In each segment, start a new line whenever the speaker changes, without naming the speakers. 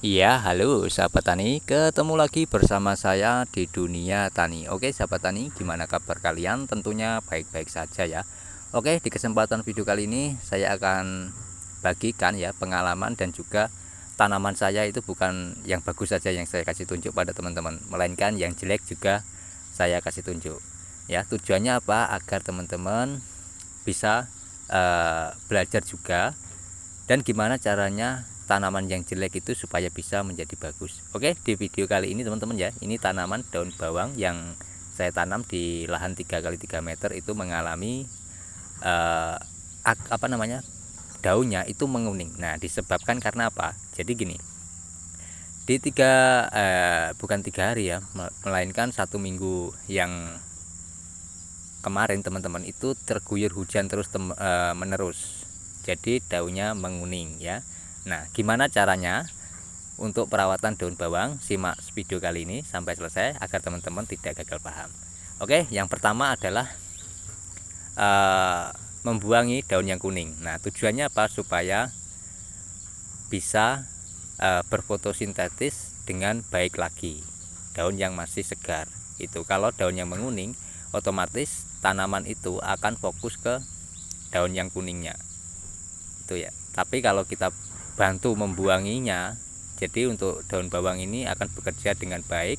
Iya, halo sahabat tani, ketemu lagi bersama saya di dunia tani. Oke, sahabat tani, gimana kabar kalian? Tentunya baik-baik saja ya. Oke, di kesempatan video kali ini saya akan bagikan ya pengalaman dan juga tanaman saya itu bukan yang bagus saja yang saya kasih tunjuk pada teman-teman, melainkan yang jelek juga saya kasih tunjuk. Ya, tujuannya apa? Agar teman-teman bisa belajar juga dan gimana caranya tanaman yang jelek itu supaya bisa menjadi bagus. Oke, di video kali ini teman-teman ya, ini tanaman daun bawang yang saya tanam di lahan 3 kali 3 meter itu mengalami eh, daunnya itu menguning. Nah, disebabkan karena apa? Jadi gini, di bukan 3 hari ya, melainkan 1 minggu yang kemarin teman-teman itu terguyur hujan terus menerus. Jadi daunnya menguning ya. Nah, gimana caranya untuk perawatan daun bawang? Simak video kali ini sampai selesai agar teman-teman tidak gagal paham. Oke, yang pertama adalah membuangi daun yang kuning. Nah, tujuannya apa? Supaya bisa berfotosintesis dengan baik lagi. Daun yang masih segar. Itu kalau daun yang menguning, otomatis tanaman itu akan fokus ke daun yang kuningnya. Itu ya. Tapi kalau kita bantu membuanginya, jadi untuk daun bawang ini akan bekerja dengan baik,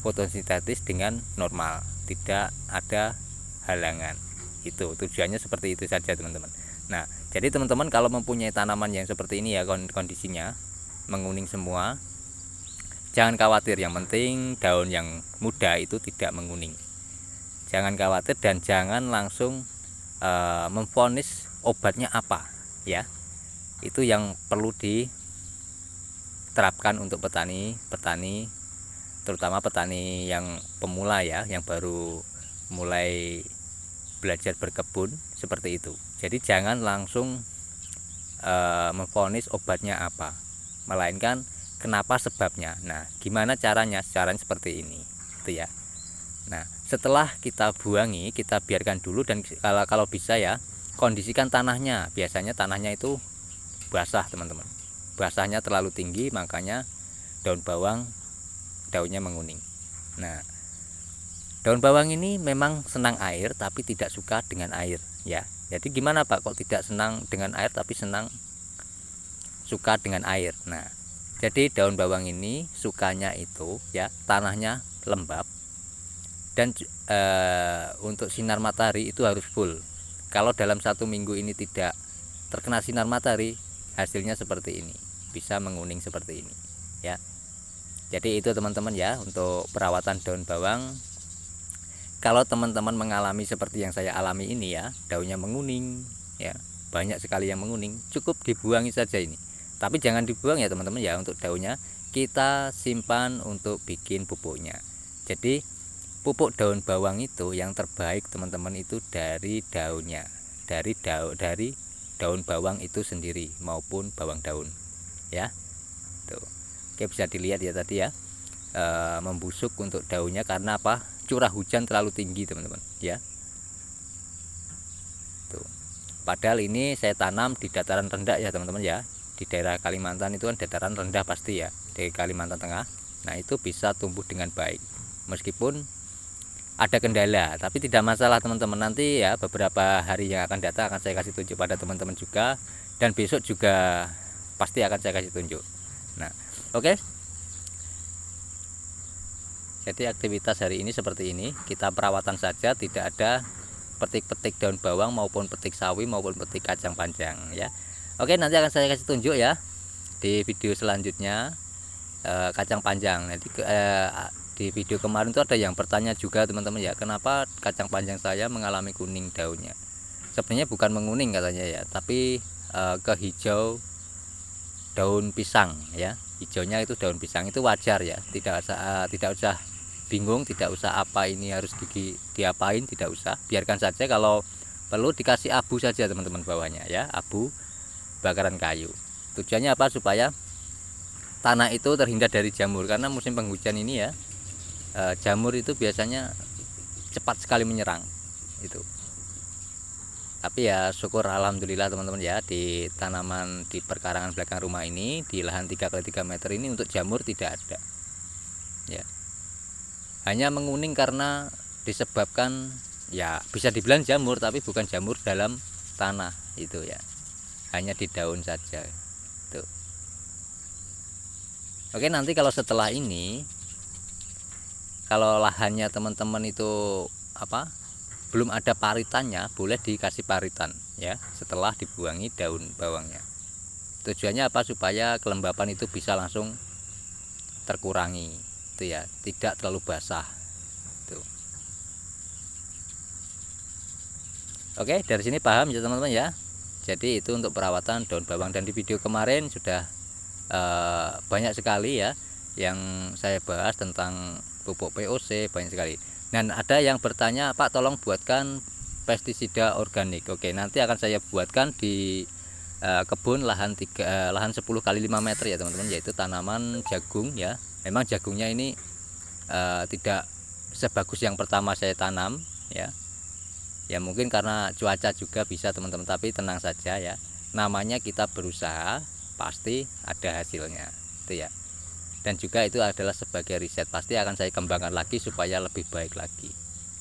fotosintesis dengan normal, tidak ada halangan. Itu tujuannya seperti itu saja teman-teman. Nah, jadi teman-teman kalau mempunyai tanaman yang seperti ini ya kondisinya menguning semua, jangan khawatir, yang penting daun yang muda itu tidak menguning. Jangan khawatir dan jangan langsung memvonis obatnya apa ya. Itu yang perlu diterapkan untuk petani terutama petani yang pemula ya, yang baru mulai belajar berkebun seperti itu. Jadi jangan langsung memvonis obatnya apa, melainkan kenapa sebabnya. Nah, gimana caranya? Caranya seperti ini itu ya. Nah, setelah kita buangi, kita biarkan dulu dan kalau bisa ya, kondisikan tanahnya. Biasanya tanahnya itu basah teman-teman, basahnya terlalu tinggi, makanya daun bawang daunnya menguning. Nah, daun bawang ini memang senang air tapi tidak suka dengan air ya. Jadi gimana Pak, kok tidak senang dengan air tapi suka dengan air? Nah, jadi daun bawang ini sukanya itu ya tanahnya lembab dan untuk sinar matahari itu harus full. Kalau dalam 1 minggu ini tidak terkena sinar matahari, hasilnya seperti ini, bisa menguning seperti ini ya. Jadi itu teman-teman ya untuk perawatan daun bawang. Kalau teman-teman mengalami seperti yang saya alami ini ya, daunnya menguning ya, banyak sekali yang menguning, cukup dibuangi saja ini. Tapi jangan dibuang ya teman-teman ya, untuk daunnya kita simpan untuk bikin pupuknya. Jadi pupuk daun bawang itu yang terbaik teman-teman itu dari daunnya, dari daun bawang itu sendiri maupun bawang daun ya. Tuh. Oke, bisa dilihat ya tadi ya, membusuk untuk daunnya karena apa? Curah hujan terlalu tinggi teman-teman ya. Tuh. Padahal ini saya tanam di dataran rendah ya teman-teman ya. Di daerah Kalimantan itu kan dataran rendah pasti ya, di Kalimantan Tengah. Nah, itu bisa tumbuh dengan baik meskipun ada kendala, tapi tidak masalah teman-teman. Nanti ya beberapa hari yang akan datang akan saya kasih tunjuk pada teman-teman juga, dan besok juga pasti akan saya kasih tunjuk. Nah, oke. Jadi aktivitas hari ini seperti ini, kita perawatan saja, tidak ada petik-petik daun bawang maupun petik sawi maupun petik kacang panjang ya. Oke, nanti akan saya kasih tunjuk ya di video selanjutnya kacang panjang. Nanti di video kemarin itu ada yang bertanya juga teman-teman ya, kenapa kacang panjang saya mengalami kuning daunnya. Sebenarnya bukan menguning katanya ya, tapi ke hijau daun pisang ya. Hijaunya itu daun pisang, itu wajar ya, tidak usah bingung, tidak usah apa ini harus diapain, tidak usah, biarkan saja. Kalau perlu dikasih abu saja teman-teman bawahnya ya, abu bakaran kayu. Tujuannya apa? Supaya tanah itu terhindar dari jamur, karena musim penghujan ini ya, jamur itu biasanya cepat sekali menyerang itu. Tapi ya syukur alhamdulillah teman-teman ya, di tanaman di perkarangan belakang rumah ini, di lahan 3x3 meter ini untuk jamur tidak ada ya. Hanya menguning karena disebabkan ya bisa dibilang jamur, tapi bukan jamur dalam tanah itu ya, hanya di daun saja tuh. Oke, nanti kalau setelah ini, kalau lahannya teman-teman itu belum ada paritannya, boleh dikasih paritan ya setelah dibuangi daun bawangnya. Tujuannya apa? Supaya kelembapan itu bisa langsung terkurangi itu ya, tidak terlalu basah tuh. Oke, dari sini paham ya teman-teman ya. Jadi itu untuk perawatan daun bawang, dan di video kemarin sudah banyak sekali ya yang saya bahas tentang pupuk POC, banyak sekali. Dan ada yang bertanya, Pak tolong buatkan pestisida organik. Oke, nanti akan saya buatkan di kebun lahan 10 kali 5 meter ya teman-teman, yaitu tanaman jagung ya. Memang jagungnya ini tidak sebagus yang pertama saya tanam ya. Ya mungkin karena cuaca juga bisa teman-teman, tapi tenang saja ya. Namanya kita berusaha, pasti ada hasilnya itu ya. Dan juga itu adalah sebagai riset, pasti akan saya kembangkan lagi supaya lebih baik lagi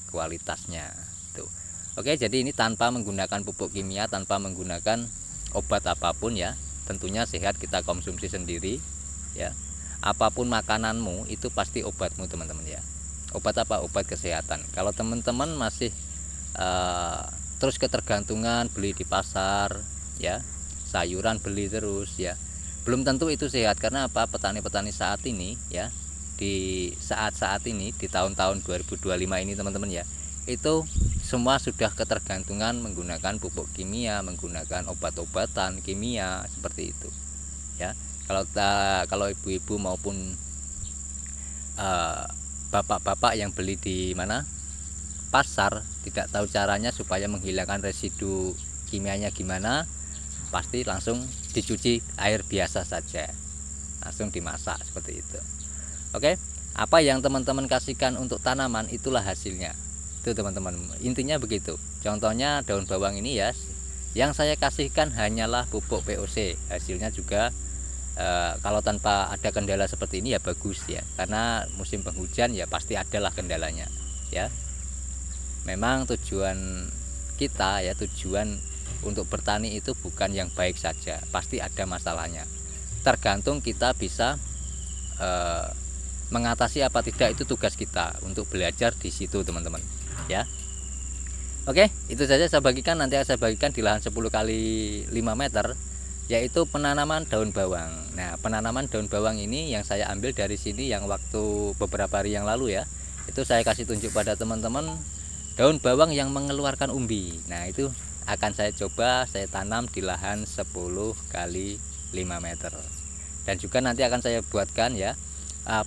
kualitasnya tuh. Oke, jadi ini tanpa menggunakan pupuk kimia, tanpa menggunakan obat apapun ya. Tentunya sehat kita konsumsi sendiri ya. Apapun makananmu itu pasti obatmu teman-teman ya. Obat apa? Obat kesehatan. Kalau teman-teman masih terus ketergantungan beli di pasar ya, sayuran beli terus ya, belum tentu itu sehat. Karena apa? Petani-petani saat ini ya, di saat-saat ini, di tahun-tahun 2025 ini teman-teman ya, itu semua sudah ketergantungan menggunakan pupuk kimia, menggunakan obat-obatan kimia seperti itu ya. Kalau ibu-ibu maupun bapak-bapak yang beli di mana pasar tidak tahu caranya supaya menghilangkan residu kimianya gimana, pasti langsung dicuci air biasa saja, langsung dimasak seperti itu. Oke, apa yang teman-teman kasihkan untuk tanaman itulah hasilnya itu teman-teman, intinya begitu. Contohnya daun bawang ini ya, yang saya kasihkan hanyalah pupuk POC, hasilnya juga kalau tanpa ada kendala seperti ini ya bagus ya, karena musim penghujan ya pasti adalah kendalanya ya. Memang tujuan kita ya, tujuan untuk bertani itu bukan yang baik saja, pasti ada masalahnya. Tergantung kita bisa mengatasi apa tidak, itu tugas kita untuk belajar di situ teman-teman ya. Oke, itu saja saya bagikan. Nanti saya bagikan di lahan 10 kali 5 meter, yaitu penanaman daun bawang. Nah, penanaman daun bawang ini yang saya ambil dari sini, yang waktu beberapa hari yang lalu ya, itu saya kasih tunjuk pada teman-teman daun bawang yang mengeluarkan umbi. Nah, itu akan saya coba saya tanam di lahan 10 kali 5 meter. Dan juga nanti akan saya buatkan ya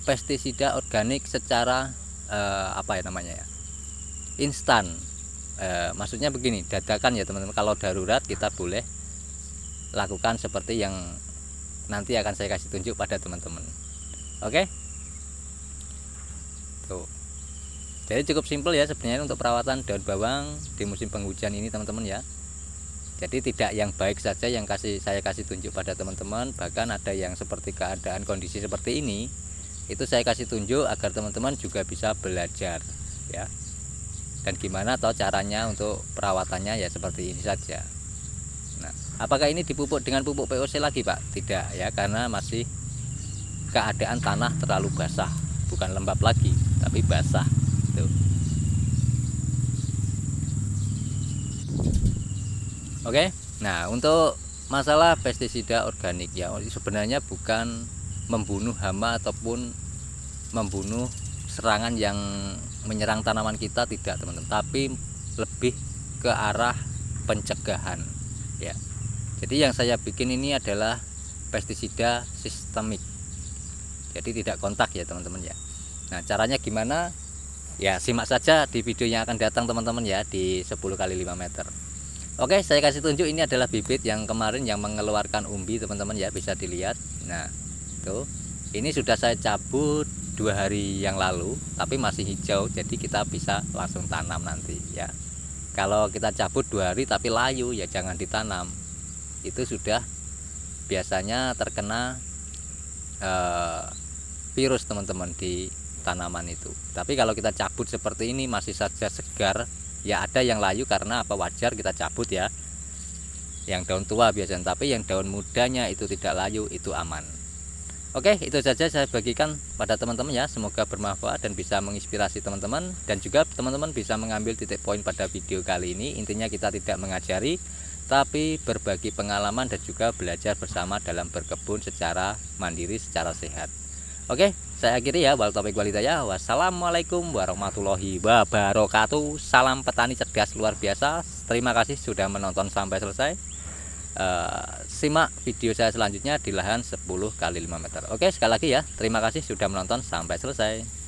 pestisida organik secara instan. Maksudnya begini, dadakan ya teman-teman. Kalau darurat kita boleh lakukan seperti yang nanti akan saya kasih tunjuk pada teman-teman. Oke, tuh. Jadi cukup simpel ya sebenarnya untuk perawatan daun bawang di musim penghujan ini teman-teman ya. Jadi tidak yang baik saja yang saya kasih tunjuk pada teman-teman, bahkan ada yang seperti keadaan kondisi seperti ini, itu saya kasih tunjuk agar teman-teman juga bisa belajar ya. Dan gimana tahu caranya untuk perawatannya ya seperti ini saja. Nah, apakah ini dipupuk dengan pupuk POC lagi Pak? Tidak ya, karena masih keadaan tanah terlalu basah, bukan lembab lagi tapi basah. Tuh. Oke, nah untuk masalah pestisida organik ya, sebenarnya bukan membunuh hama ataupun membunuh serangan yang menyerang tanaman kita, tidak teman-teman, tapi lebih ke arah pencegahan ya. Jadi yang saya bikin ini adalah pestisida sistemik, jadi tidak kontak ya teman-teman ya. Nah, caranya gimana? Ya simak saja di video yang akan datang teman-teman ya, di 10 kali 5 meter. Oke, saya kasih tunjuk, ini adalah bibit yang kemarin yang mengeluarkan umbi teman-teman ya, bisa dilihat. Nah, tuh, ini sudah saya cabut 2 hari yang lalu, tapi masih hijau, jadi kita bisa langsung tanam nanti ya. Kalau kita cabut 2 hari tapi layu, ya jangan ditanam. Itu sudah biasanya terkena virus teman-teman di tanaman itu. Tapi kalau kita cabut seperti ini masih saja segar, ya ada yang layu karena apa, wajar kita cabut ya. Yang daun tua biasanya, tapi yang daun mudanya itu tidak layu, itu aman. Oke, itu saja saya bagikan pada teman-teman ya. Semoga bermanfaat dan bisa menginspirasi teman-teman, dan juga teman-teman bisa mengambil titik poin pada video kali ini. Intinya kita tidak mengajari, tapi berbagi pengalaman dan juga belajar bersama dalam berkebun secara mandiri, secara sehat. Oke, saya akhiri ya. Wassalamualaikum warahmatullahi wabarakatuh. Salam petani cerdas luar biasa. Terima kasih sudah menonton sampai selesai. Simak video saya selanjutnya di lahan 10 x 5 meter. Oke, sekali lagi ya, terima kasih sudah menonton sampai selesai.